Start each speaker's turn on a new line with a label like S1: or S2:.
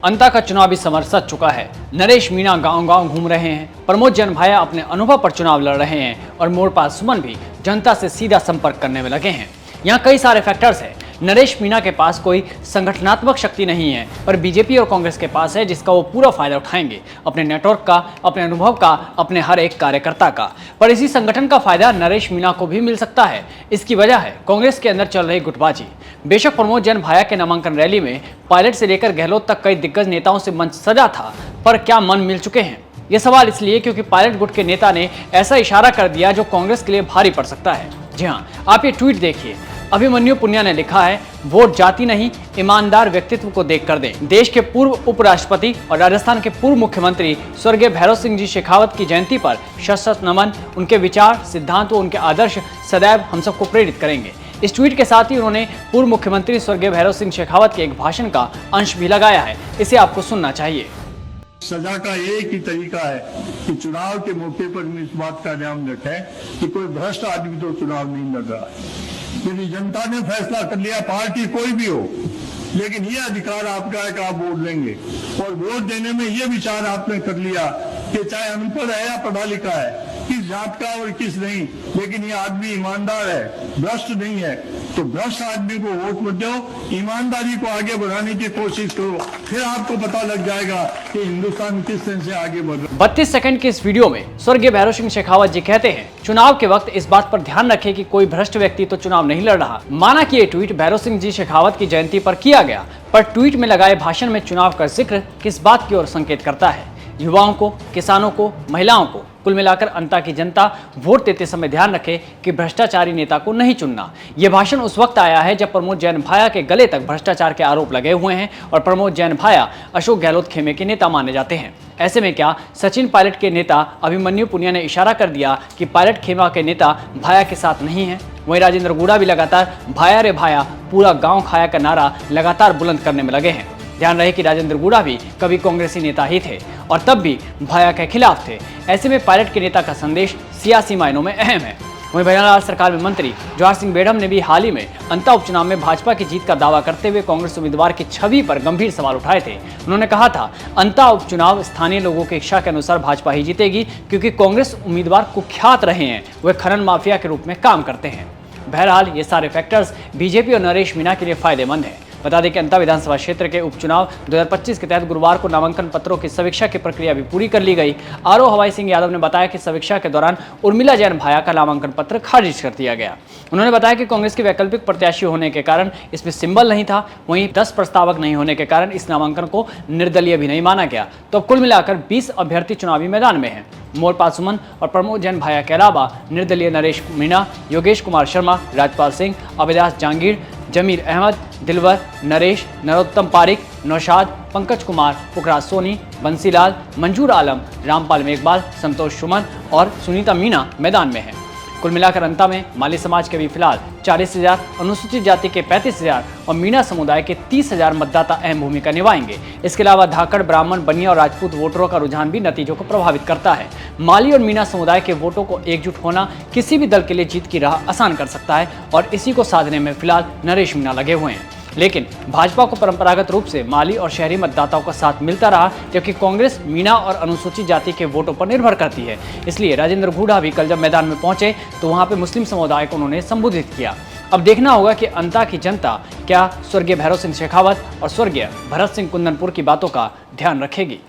S1: अंता का चुनावी समर सज चुका है। नरेश मीणा गांव-गांव घूम रहे हैं, प्रमोद जैन भाया अपने अनुभव पर चुनाव लड़ रहे हैं और मोरपाल सुमन भी जनता से सीधा संपर्क करने में लगे हैं। यहाँ कई सारे फैक्टर्स हैं। नरेश मीणा के पास कोई संगठनात्मक शक्ति नहीं है, पर बीजेपी और कांग्रेस के पास है, जिसका वो पूरा फायदा उठाएंगे, अपने नेटवर्क का, अपने अनुभव का, अपने हर एक कार्यकर्ता का। पर इसी संगठन का फायदा नरेश मीणा को भी मिल सकता है। इसकी वजह है कांग्रेस के अंदर चल रही गुटबाजी। बेशक प्रमोद जैन भाया के नामांकन रैली में पायलट से लेकर गहलोत तक कई दिग्गज नेताओं से मंच सजा था, पर क्या मन मिल चुके हैं? ये सवाल इसलिए क्योंकि पायलट गुट के नेता ने ऐसा इशारा कर दिया जो कांग्रेस के लिए भारी पड़ सकता है। जी हाँ, आप ये ट्वीट देखिए। अभिमन्यु पुनिया ने लिखा है, वोट जाति नहीं, ईमानदार व्यक्तित्व को देख कर दें। देश के पूर्व उपराष्ट्रपति और राजस्थान के पूर्व मुख्यमंत्री स्वर्गीय भैरव सिंह जी शेखावत की जयंती पर शत-शत नमन। उनके विचार, सिद्धांत व उनके आदर्श सदैव हम सबको प्रेरित करेंगे। इस ट्वीट के साथ ही उन्होंने पूर्व मुख्यमंत्री स्वर्गीय भैरव सिंह शेखावत के एक भाषण का अंश भी लगाया है। इसे आपको सुनना चाहिए।
S2: सजा का एक ही तरीका है कि चुनाव के मौके पर इस बात का ध्यान रखें कि कोई भ्रष्ट आदमी तो चुनाव नहीं लड़ रहा है। यदि जनता ने फैसला कर लिया, पार्टी कोई भी हो, लेकिन ये अधिकार आपका है कि आप वोट देंगे, और वोट देने में ये विचार आपने कर लिया कि चाहे अनपढ़ है या पढ़ा लिखा है, किस जात का और किस नहीं, लेकिन ये आदमी ईमानदार है, भ्रष्ट नहीं है, तो भ्रष्ट आदमी को वोट मत दो, ईमानदारी को आगे बढ़ाने की कोशिश करो, फिर आपको पता लग जाएगा कि हिंदुस्तान किस तरह से आगे बढ़ रहा है।
S1: 32 सेकंड के इस वीडियो में स्वर्गीय भैरव सिंह शेखावत जी कहते हैं, चुनाव के वक्त इस बात पर ध्यान रखें कि कोई भ्रष्ट व्यक्ति तो चुनाव नहीं लड़ रहा। माना कि ये ट्वीट भैरव सिंह जी शेखावत की जयंती पर किया गया, पर ट्वीट में लगाए भाषण में चुनाव का जिक्र किस बात की ओर संकेत करता है? युवाओं को, किसानों को, महिलाओं को, कुल मिलाकर अंता की जनता वोट देते समय ध्यान रखे कि भ्रष्टाचारी नेता को नहीं चुनना। यह भाषण उस वक्त आया है जब प्रमोद जैन भाया के गले तक भ्रष्टाचार के आरोप लगे हुए हैं और प्रमोद जैन भाया अशोक गहलोत खेमे के नेता माने जाते हैं। ऐसे में क्या सचिन पायलट के नेता अभिमन्यु पुनिया ने इशारा कर दिया कि पायलट खेमा के नेता भाया के साथ नहीं है? वहीं राजेंद्र गुड़ा भी लगातार भाया रे भाया, पूरा गांव खाया का नारा लगातार बुलंद करने में लगे हैं। ध्यान रहे कि राजेंद्र गुड़ा भी कभी कांग्रेसी नेता ही थे और तब भी भाया के खिलाफ थे। ऐसे में पायलट के नेता का संदेश सियासी मायनों में अहम है। वहीं भैयालाल सरकार में मंत्री जवाहर सिंह बेढ़म ने भी हाल ही में अंता उपचुनाव में भाजपा की जीत का दावा करते हुए कांग्रेस उम्मीदवार की छवि पर गंभीर सवाल उठाए थे। उन्होंने कहा था, अंता उपचुनाव स्थानीय लोगों की इच्छा के अनुसार भाजपा ही जीतेगी, क्योंकि कांग्रेस उम्मीदवार कुख्यात रहे हैं, वे खनन माफिया के रूप में काम करते हैं। बहरहाल ये सारे फैक्टर्स बीजेपी और नरेश मीणा के लिए फायदेमंद हैं। बता दें कि अंता विधानसभा क्षेत्र के उपचुनाव 2025 के तहत गुरुवार को नामांकन पत्रों की समीक्षा की प्रक्रिया भी पूरी कर ली गई। आरओ हवाई सिंह यादव ने बताया कि समीक्षा के दौरान उर्मिला जैन भाया का नामांकन पत्र खारिज कर दिया गया। उन्होंने बताया कि कांग्रेस के वैकल्पिक प्रत्याशी होने के कारण इसमें सिंबल नहीं था, वहीं 10 प्रस्तावक नहीं होने के कारण इस नामांकन को निर्दलीय भी नहीं माना गया। तो कुल मिलाकर 20 अभ्यर्थी चुनावी मैदान में हैं। मोरपाल सुमन और प्रमोद जैन भाया के अलावा निर्दलीय नरेश मीणा, योगेश कुमार शर्मा, राजपाल सिंह, अविनाश जहांगीर, जमीर अहमद, दिलवर, नरेश, नरोत्तम पारिक, नौशाद, पंकज कुमार, पुखराज सोनी, बंसीलाल, मंजूर आलम, रामपाल मेघवाल, संतोष सुमन और सुनीता मीणा मैदान में हैं। कुल मिलाकर अंता में माली समाज के भी फिलहाल 40,000, अनुसूचित जाति के 35,000 और मीणा समुदाय के 30,000 मतदाता अहम भूमिका निभाएंगे। इसके अलावा धाकड़, ब्राह्मण, बनिया और राजपूत वोटरों का रुझान भी नतीजों को प्रभावित करता है। माली और मीणा समुदाय के वोटों को एकजुट होना किसी भी दल के लिए जीत की राह आसान कर सकता है और इसी को साधने में फिलहाल नरेश मीणा लगे हुए हैं। लेकिन भाजपा को परंपरागत रूप से माली और शहरी मतदाताओं का साथ मिलता रहा, जबकि कांग्रेस मीणा और अनुसूचित जाति के वोटों पर निर्भर करती है। इसलिए राजेंद्र गुड़ा भी कल जब मैदान में पहुंचे तो वहां पे मुस्लिम समुदाय को उन्होंने संबोधित किया। अब देखना होगा कि अंता की जनता क्या स्वर्गीय भैरव सिंह शेखावत और स्वर्गीय भरत सिंह कुंदनपुर की बातों का ध्यान रखेगी।